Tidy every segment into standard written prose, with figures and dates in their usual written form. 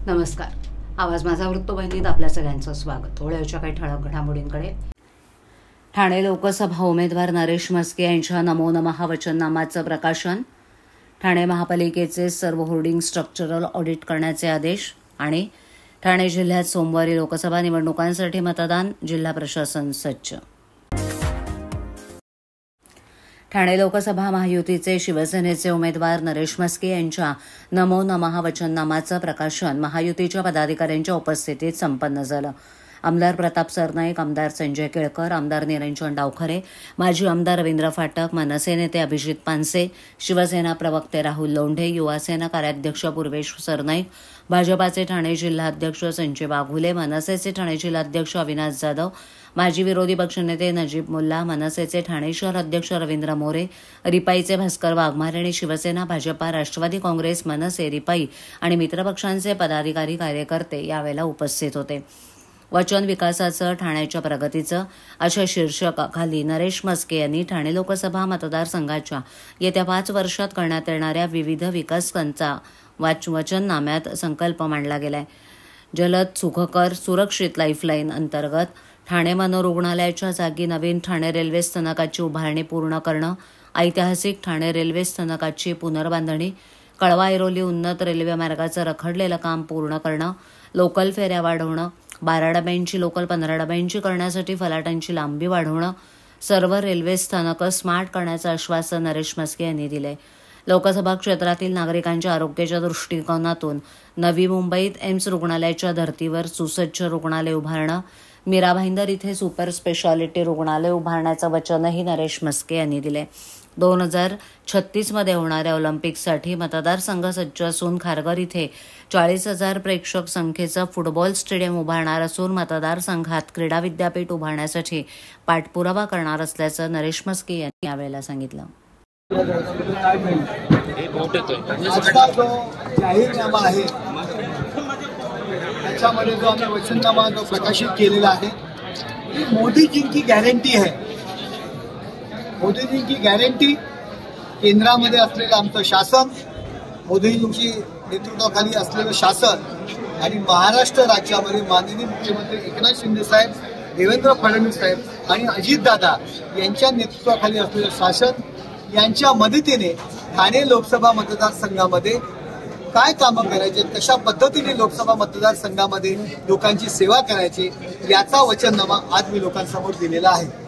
नमस्कार. आवाज माझा वृत्तवाहिनीत आपल्या सगळ्यांचं स्वागत. होळीच्या काही ठळक घडामोडींकडे. ठाणे लोकसभा उमेदवार नरेश म्हस्के यांच्या नमो नमः वचननामाचं प्रकाशन. ठाणे महापालिकेचे सर्व होर्डिंग स्ट्रक्चरल ऑडिट करण्याचे आदेश. आणि ठाणे जिल्ह्यात सोमवारी लोकसभा निवडणुकांसाठी मतदान. जिल्हा प्रशासन सज्ज. ठाणे लोकसभा महायुतीचे शिवसेनेचे उमेदवार नरेश म्हस्के यांच्या नमो नमः वचननामाचं प्रकाशन महायुतीच्या पदाधिकाऱ्यांच्या उपस्थितीत संपन्न झालं. आमदार प्रताप सरनाईक, आमदार संजय केळकर, आमदार निरंजन डावखरे, माजी आमदार रवींद्र फाटक, मनसे नेते अभिजित पानसे, शिवसेना प्रवक्ते राहुल लोंढे, युवासेना कार्याध्यक्ष पूर्वेश सरनाईक, भाजपाचे ठाणे जिल्हाध्यक्ष संजय वाघुले, मनसेचे ठाणे जिल्हाध्यक्ष अविनाश जाधव, माजी विरोधी पक्षनेते नजीब मुल्ला, मनसेचे ठाणे शहर अध्यक्ष रवींद्र मोरे, रिपाईचे भास्कर वाघमारे आणि शिवसेना, भाजपा, राष्ट्रवादी काँग्रेस, मनसे, रिपाई आणि मित्रपक्षांचे पदाधिकारी कार्यकर्ते यावेळेला उपस्थित होते. वचन विकासाचं, ठाण्याच्या प्रगतीचं अशा शीर्षकाखाली नरेश म्हस्के यांनी ठाणे लोकसभा मतदारसंघाच्या येत्या 5 वर्षात करण्यात येणाऱ्या विविध विकासांचा वचननाम्यात संकल्प मांडला गेलाय. जलद, सुखकर, सुरक्षित लाईफलाईन अंतर्गत ठाणे मनोरुग्णालयाच्या जागी नवीन ठाणे रेल्वे स्थानकाची उभारणी पूर्ण करणं, ऐतिहासिक ठाणे रेल्वे स्थानकाची पुनर्बांधणी, कळवा ऐरोली उन्नत रेल्वे मार्गाचं रखडलेलं काम पूर्ण करणं, लोकल फेऱ्या वाढवणं, 12 डब्यांची लोकल 15 डब्यांची करण्यासाठी फलाटांची लांबी वाढवणं, सर्व रेल्वे स्थानकं स्मार्ट करण्याचं आश्वासन नरेश म्हस्के यांनी दिले. लोकसभा क्षेत्रातील नागरिकांच्या आरोग्याच्या दृष्टिकोनातून नवी मुंबईत एम्स रुग्णालयाच्या धर्तीवर सुसज्ज रुग्णालय उभारणं, मीरा भाईंदर इथे सुपर स्पेशालिटी रुग्णालय उभारण्याचं वचनही नरेश म्हस्के यांनी दिले. 2036 मध्ये होणाऱ्या ऑलिम्पिकसाठी मतदारसंघ सज्ज असून खारघर इथे 40,000 प्रेक्षक संख्येचं फुटबॉल स्टेडियम उभारणार असून मतदारसंघात क्रीडा विद्यापीठ उभारण्यासाठी पाठपुरावा करणार असल्याचं नरेश म्हस्के यांनी यावेळेला सांगितलं. जाहीरनामा आहे त्याच्यामध्ये जो आम्ही वचननामा जो प्रकाशित केलेला आहे ही मोदीजींची गॅरंटी आहे. मोदीजींची गॅरंटी, केंद्रामध्ये असलेलं आमचं शासन, मोदीजींची नेतृत्वाखाली असलेलं शासन आणि महाराष्ट्र राज्यामध्ये माननीय मुख्यमंत्री एकनाथ शिंदे साहेब, देवेंद्र फडणवीस साहेब आणि अजितदादा यांच्या नेतृत्वाखाली असलेलं शासन यांच्या मदतीने ठाणे लोकसभा मतदारसंघामध्ये काय कामं करायचे, कशा पद्धतीने लोकसभा मतदारसंघामध्ये लोकांची सेवा करायची याचा वचननामा आज मी लोकांसमोर दिलेला आहे.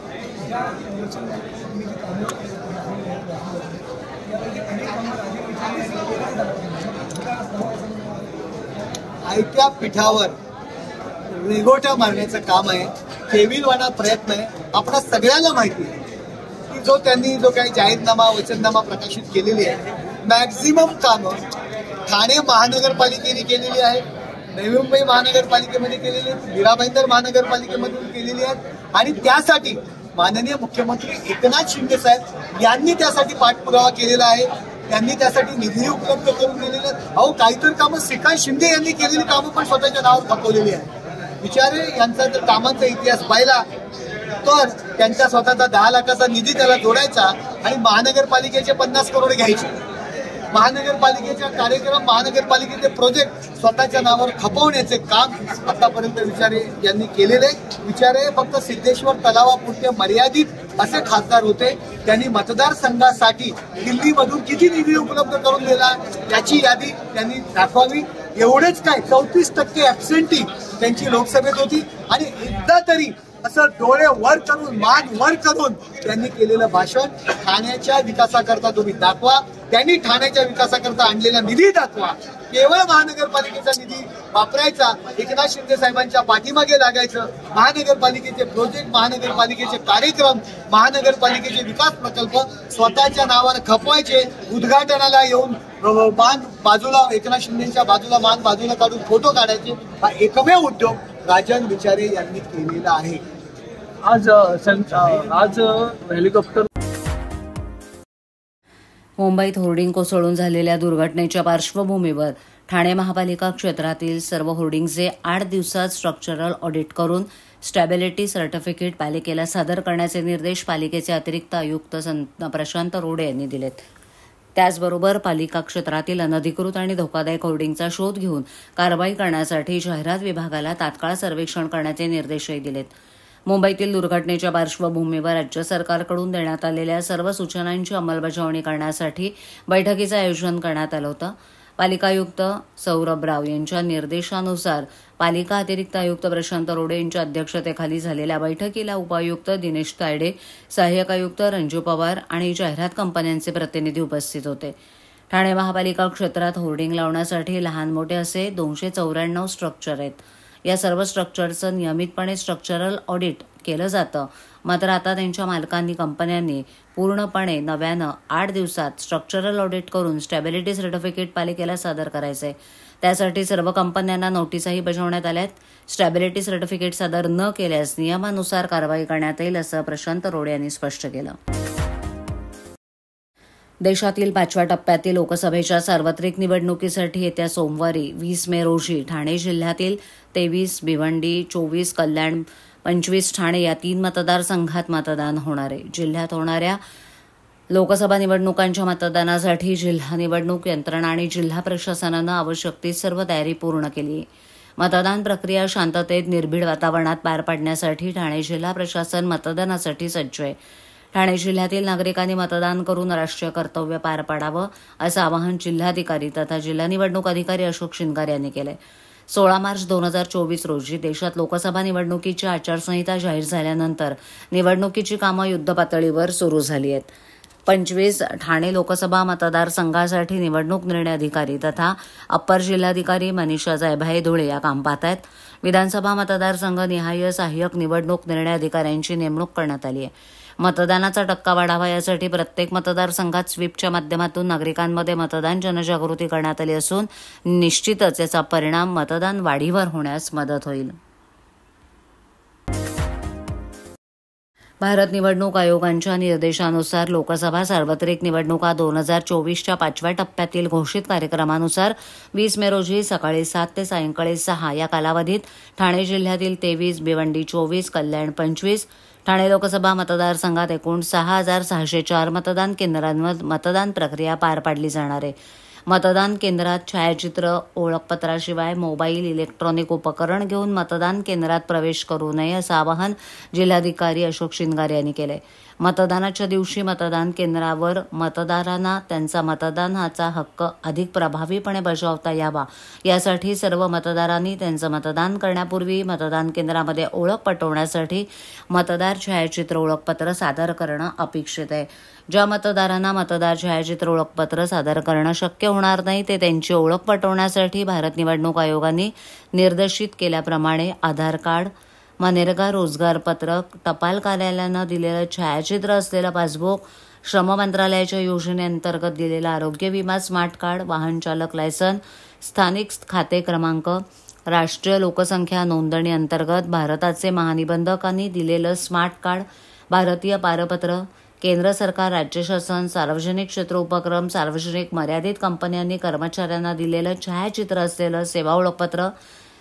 आयत्या पिठावर रेघोट्या मारण्याचं काम आहे, केविलवाणा प्रयत्न आहे. आपल्या सगळ्यांना माहिती आहे की त्यांनी काही जाहीरनामा वचननामा प्रकाशित केलेली आहे, मॅक्झिमम कामं ठाणे महानगरपालिकेने केलेली आहे, नवी मुंबई महानगरपालिकेमध्ये केलेली आहेत, मीरा भाईंदर महानगरपालिकेमधून केलेली आहेत आणि त्यासाठी माननीय मुख्यमंत्री एकनाथ शिंदे साहेब यांनी त्यासाठी पाठपुरावा केलेला आहे. त्यांनी त्यासाठी निधी उपलब्ध करून दिलेले आहेत. काहीतरी कामं श्रीकांत शिंदे यांनी केलेली कामं पण स्वतःच्या नावावर खपवलेली आहेत. बिचारे यांचा जर कामांचा इतिहास पाहिला तर त्यांचा स्वतःचा 10 लाखाचा निधी त्याला जोडायचा आणि महानगरपालिकेचे 50 करोड घ्यायचे. महानगरपालिकेचा कार्यक्रम, महानगरपालिकेचे प्रोजेक्ट स्वतःच्या नावावर खपवण्याचे काम आतापर्यंत विचारे यांनी केलेले. विचारे फक्त सिद्धेश्वर तलावापुरते मर्यादित असे खासदार होते. त्यांनी मतदारसंघासाठी दिल्लीमधून किती निधी उपलब्ध करून दिला याची यादी त्यांनी दाखवावी. एवढेच काय, 34% ऍबसेंटी त्यांची लोकसभेत होती आणि एकदा तरी असं डोळे वर करून, मान वर करून त्यांनी केलेलं भाषण ठाण्याच्या विकासाकरता तुम्ही दाखवा. त्यांनी ठाण्याच्या विकासाकरता आणलेला निधी दाखवा. केवळ महानगरपालिकेचा निधी वापरायचा, एकनाथ शिंदे साहेबांच्या पाठीमागे लागायचं. महानगरपालिकेचे प्रोजेक्ट, महानगरपालिकेचे कार्यक्रम, महानगरपालिकेचे विकास प्रकल्प स्वतःच्या नावावर खपवायचे. उद्घाटनाला येऊन मान बाजूला, एकनाथ शिंदेच्या बाजूला मान बाजूला काढून फोटो काढायचे. हा एकमेव उद्योग राजन विचारे यांनी केलेला आहे. आज हेलिकॉप्टर. मुंबईत होर्डिंग कोसळून झालेल्या दुर्घटनेच्या पार्श्वभूमीवर ठाणे महापालिका क्षेत्रातील सर्व होर्डिंगचे 8 दिवसात स्ट्रक्चरल ऑडिट करून स्टॅबिलिटी सर्टिफिकेट पालिकेला सादर करण्याचे निर्देश पालिकेचे अतिरिक्त आयुक्त प्रशांत रोडे यांनी दिलेत. त्याचबरोबर पालिका क्षेत्रातील अनधिकृत आणि धोकादायक होर्डिंगचा शोध घेऊन कारवाई करण्यासाठी जाहिरात विभागाला तात्काळ सर्वेक्षण करण्याचे निर्देशही दिलेत. मुंबईतील दुर्घटनेच्या पार्श्वभूमीवर राज्य सरकारकडून देण्यात आलेल्या सर्व सूचनांची अंमलबजावणी करण्यासाठी बैठकीचं आयोजन करण्यात आलं होतं. पालिका आयुक्त सौरभ राव यांच्या निर्देशानुसार पालिका अतिरिक्त आयुक्त प्रशांत रोडे यांच्या अध्यक्षतेखाली झालेल्या बैठकीला उपायुक्त दिनेश तायडे, सहाय्यक आयुक्त रंजू पवार आणि जाहिरात कंपन्यांचे प्रतिनिधी उपस्थित होते. ठाणे महापालिका क्षेत्रात होर्डिंग लावण्यासाठी लहान मोठे असे 294 स्ट्रक्चर आहेत. या सर्व स्ट्रक्चरचं नियमितपणे स्ट्रक्चरल ऑडिट केलं जातं. मात्र आता त्यांच्या मालकांनी कंपन्यांनी पूर्णपणे नव्यानं 8 दिवसात स्ट्रक्चरल ऑडिट करून स्टॅबिलिटी सर्टिफिकेट पालिकेला सादर करायचंय. त्यासाठी सर्व कंपन्यांना नोटीसही बजावण्यात आल्यात. स्टॅबिलिटी सर्टिफिकेट सादर न केल्यास नियमानुसार कारवाई करण्यात येईल असं प्रशांत रोडे यांनी स्पष्ट केलं. देशातील 5व्या टप्प्यातील लोकसभेच्या सार्वत्रिक निवडणुकीसाठी येत्या सोमवारी 20 मे रोजी ठाणे जिल्ह्यातील 23 भिवंडी, 24 कल्याण, 25 ठाणे या 3 मतदारसंघात मतदान होणार आहे. जिल्ह्यात होणाऱ्या लोकसभा निवडणुकांच्या मतदानासाठी जिल्हा निवडणूक यंत्रणा आणि जिल्हा प्रशासनानं आवश्यक ती सर्व तयारी पूर्ण केली आहे. मतदान प्रक्रिया शांततेत निर्भीड वातावरणात पार पाडण्यासाठी ठाणे जिल्हा प्रशासन मतदानासाठी सज्ज आहे. ठाणे जिल्ह्यातील नागरिकांनी मतदान करून राष्ट्रीय कर्तव्य पार पाडावं असं आवाहन जिल्हाधिकारी तथा जिल्हा निवडणूक अधिकारी अशोक शिंगारे यांनी केलंय. 16 मार्च 2024 रोजी देशात लोकसभा निवडणुकीची आचारसंहिता जाहीर झाल्यानंतर निवडणुकीची कामं युद्धपातळीवर सुरू झाली आहेत. 25 ठाणे लोकसभा मतदारसंघासाठी निवडणूक निर्णय अधिकारी तथा अप्पर जिल्हाधिकारी मनीषा जायभाये धुळे या काम पाहत आहेत. विधानसभा मतदारसंघ निहाय सहाय्यक निवडणूक निर्णय अधिकाऱ्यांची नेमणूक करण्यात आली आहे. मतदानाचा टक्का वाढावा यासाठी प्रत्येक मतदारसंघात स्वीपच्या माध्यमातून नागरिकांमध्ये मतदान जनजागृती करण्यात आली असून निश्चितच याचा परिणाम मतदान वाढीवर होण्यास मदत होईल. भारत निवडणूक आयोगाच्या निर्देशानुसार लोकसभा सार्वत्रिक निवडणुका 2024च्या 5व्या टप्प्यातील घोषित कार्यक्रमानुसार 20 मे रोजी सकाळी 7 ते सायंकाळी 6 या कालावधीत ठाणे जिल्ह्यातील 23, भिवंडी 24, कल्याण 25, ठाणे लोकसभा मतदारसंघात एकूण 6,604 मतदान केंद्रांवर मतदान प्रक्रिया पार पाडली जाणार आहे. मतदान केंद्रात छायाचित्र, ओळखपत्राशिवाय मोबाईल, इलेक्ट्रॉनिक उपकरण घेऊन मतदान केंद्रात प्रवेश करू नये असं आवाहन जिल्हाधिकारी अशोक शिंगारे यांनी केलंय. मतदानाच्या दिवशी मतदान केंद्रावर मतदारांना त्यांचा मतदानाचा हक्क अधिक प्रभावीपणे बजावता यावा यासाठी सर्व मतदारांनी त्यांचं मतदान करण्यापूर्वी मतदान केंद्रामध्ये ओळख पटवण्यासाठी मतदार छायाचित्र ओळखपत्र सादर करणं अपेक्षित आहे. ज्या मतदारांना मतदार छायाचित्र ओळखपत्र सादर करणं शक्य होणार नाही ते त्यांची ओळख पटवण्यासाठी भारत निवडणूक आयोगाने निर्देशित केल्याप्रमाणे आधार कार्ड, मनरेगा रोजगार पत्रक, टपाल कार्यालयानं दिलेलं छायाचित्र असलेलं पासबुक, श्रम मंत्रालयाच्या योजनेअंतर्गत दिलेला आरोग्य विमा स्मार्ट कार्ड, वाहन चालक लायसन, स्थानिक खाते क्रमांक, राष्ट्रीय लोकसंख्या नोंदणी अंतर्गत भारताचे महानिबंधकांनी दिलेलं स्मार्ट कार्ड, भारतीय पारपत्र, केंद्र सरकार, राज्य शासन, सार्वजनिक क्षेत्र उपक्रम, सार्वजनिक मर्यादित कंपन्यांनी कर्मचाऱ्यांना दिलेलं छायाचित्र असलेलं सेवा ओळखपत्र,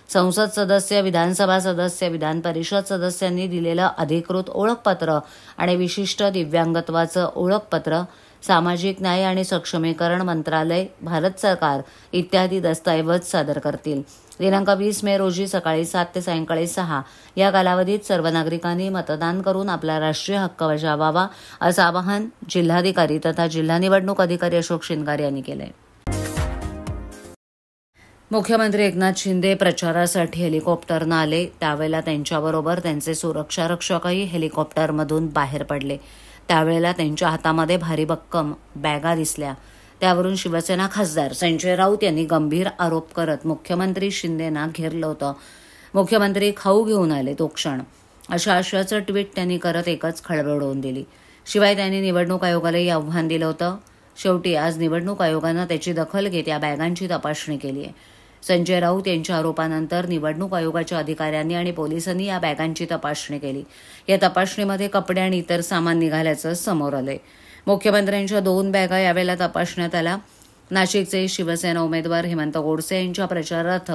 संसद सदस्य, विधानसभा सदस्य, विधान परिषद सदस्यांनी दिलेलं अधिकृत ओळखपत्र आणि विशिष्ट दिव्यांगत्वाचं ओळखपत्र, सामाजिक न्याय आणि सक्षमीकरण मंत्रालय, भारत सरकार इत्यादी दस्तऐवज सादर करतील. दिनांक 20 मे रोजी सकाळी 7 ते सायंकाळी 6 या कालावधीत सर्व नागरिकांनी मतदान करून आपला राष्ट्रीय हक्क बजावावा असं आवाहन जिल्हाधिकारी तथा जिल्हा निवडणूक अधिकारी अशोक शिंगारे यांनी केलंय. मुख्यमंत्री एकनाथ शिंदे प्रचारासाठी हेलिकॉप्टरनं आले. त्यावेळेला त्यांच्याबरोबर त्यांचे सुरक्षा रक्षकही हेलिकॉप्टरमधून बाहेर पडले. त्यावेळेला त्यांच्या हातामध्ये भारी भक्कम बॅगा दिसल्या. त्यावरून शिवसेना खासदार संजय राऊत यांनी गंभीर आरोप करत मुख्यमंत्री शिंदेंना घेरलं होतं. मुख्यमंत्री खाऊ घेऊन आले तो क्षण, अशा आशयाचं ट्विट त्यांनी करत एकच खळबळ उडवून दिली. शिवाय त्यांनी निवडणूक आयोगालाही आव्हान दिलं होतं. शेवटी आज निवडणूक आयोगानं त्याची दखल घेत या बॅगांची तपासणी केली आहे. संजय राऊत यांच्या आरोपानंतर निवडणूक आयोगाच्या अधिकाऱ्यांनी आणि पोलिसांनी या बॅगांची तपासणी केली. या तपासणीमध्ये कपडे आणि इतर सामान निघाल्याचं समोर आलंय. मुख्यमंत्र्यांच्या 2 बॅगा यावेळेला तपासण्यात आल्या. नाशिकचे शिवसेना उमेदवार हेमंत गोडसे यांच्या प्रचारार्थ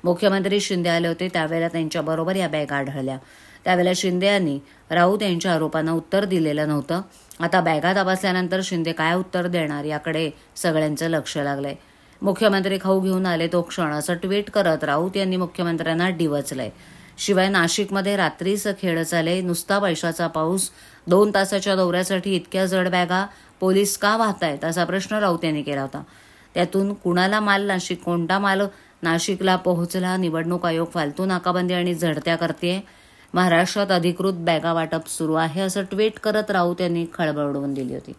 मुख्यमंत्री शिंदे आले होते. त्यावेळेला त्यांच्याबरोबर या बॅगा आढळल्या. त्यावेळेला शिंदे यांनी राऊत यांच्या आरोपांना उत्तर दिलेलं नव्हतं. आता बॅगा तपासल्यानंतर शिंदे काय उत्तर देणार याकडे सगळ्यांचं लक्ष लागलंय. मुख्यमंत्री खाऊ घेऊन आले तो क्षण असं ट्विट करत राऊत यांनी मुख्यमंत्र्यांना डिवचलंय. शिवाय नाशिकमध्ये रात्रीचं खेळ चाले, नुसता पैशाचा पाऊस, 2 तासाच्या दौऱ्यासाठी इतक्या जड बॅगा पोलीस का वाहतायत असा प्रश्न राऊत यांनी केला होता. त्यातून कुणाला माल नाशिक, कोणता माल नाशिकला पोहोचला, निवडणूक आयोग फालतू नाकाबंदी आणि झडत्या करतेय, महाराष्ट्रात अधिकृत बॅगा वाटप सुरू आहे असं ट्विट करत राऊत यांनी खळबळ उडवून दिली होती.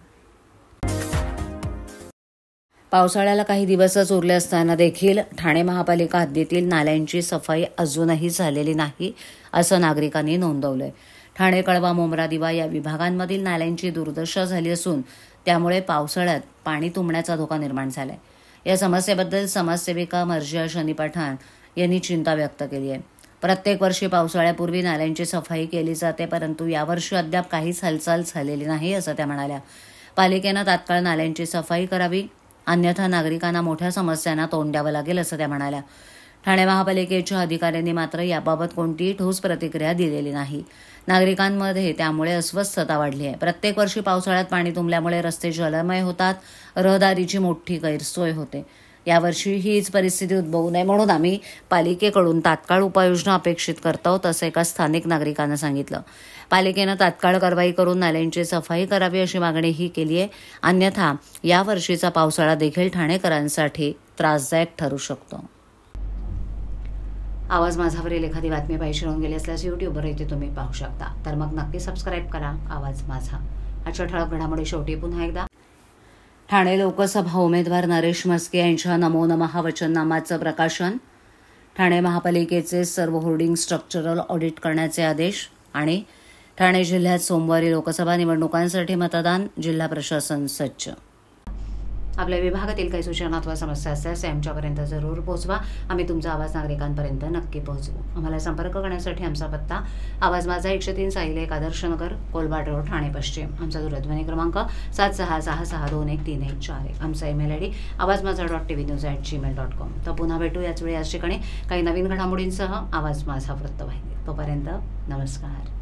पावसाळ्याला काही दिवसच उरले असताना देखील ठाणे महापालिका हद्दीतील नाल्यांची सफाई अजूनही झालेली नाही असं नागरिकांनी नोंदवलंय. ठाणे, कळवा, मुंब्रा, दिवा या विभागांमधील नाल्यांची दुर्दशा झाली असून त्यामुळे पावसाळ्यात पाणी तुंबण्याचा धोका निर्माण झालाय. या समस्येबद्दल समाजसेविका मर्जिया शनी पठाण यांनी चिंता व्यक्त केली आहे. प्रत्येक वर्षी पावसाळ्यापूर्वी नाल्यांची सफाई केली जाते, परंतु यावर्षी अद्याप काहीच हालचाल झालेली नाही असं त्या म्हणाल्या. पालिकेनं तात्काळ नाल्यांची सफाई करावी, अन्यथा नागरिकांना मोठ्या समस्यांना तोंड द्यावं लागेल असं त्या म्हणाल्या. ठाणे महापालिकेच्या अधिकाऱ्यांनी मात्र याबाबत कोणतीही ठोस प्रतिक्रिया दिलेली नाही. नागरिकांमध्ये त्यामुळे अस्वस्थता वाढली आहे. प्रत्येक वर्षी पावसाळ्यात पाणी तुंबल्यामुळे रस्ते जलमय होतात, रहदारीची मोठी गैरसोय होते. यावर्षी हीच परिस्थिती उद्भवू नये म्हणून आम्ही पालिकेकडून तात्काळ उपाययोजना अपेक्षित करत आहोत असं एका स्थानिक नागरिकांना सांगितलं. पालिकेनं तात्काळ कारवाई करून नाल्यांची सफाई करावी अशी मागणीही केली आहे. अन्यथा यावर्षीचा पावसाळा देखील ठाणेकरांसाठी त्रासदायक ठरू शकतो. आवाज माझावरील एखादी बातमी पाहिजे राहून गेली असल्यास यूट्यूबवर इथे तुम्ही पाहू शकता. तर मग नक्की सबस्क्राईब करा आवाज माझा. आजच्या ठळक घडामोडी शेवटी पुन्हा एकदा. ठाणे लोकसभा उमेदवार नरेश म्हस्के यांच्या नमो नमः वचननामाचं प्रकाशन, ठाणे महापालिकेचे सर्व होर्डिंग स्ट्रक्चरल ऑडिट करण्याचे आदेश आणि ठाणे जिल्ह्यात सोमवारी लोकसभा निवडणुकांसाठी मतदान, जिल्हा प्रशासन सज्ज. आपल्या विभागातील काही सूचना अथवा समस्या असल्यास आमच्यापर्यंत जरूर पोहोचवा. आम्ही तुमचा आवाज नागरिकांपर्यंत नक्की पोहोचवू. आम्हाला संपर्क करण्यासाठी आमचा पत्ता आवाज माझा 103 साहिले एक आदर्श नगर, कोलबाड रोड, ठाणे पश्चिम. आमचा दूरध्वनी क्रमांक 7666213141. आमचा ईमेल ID awazmaza.tvnews@gmail.com. तर पुन्हा भेटू याच वेळी याच ठिकाणी काही नवीन घडामोडींसह आवाज माझा वृत्तवाहिनी. तोपर्यंत नमस्कार.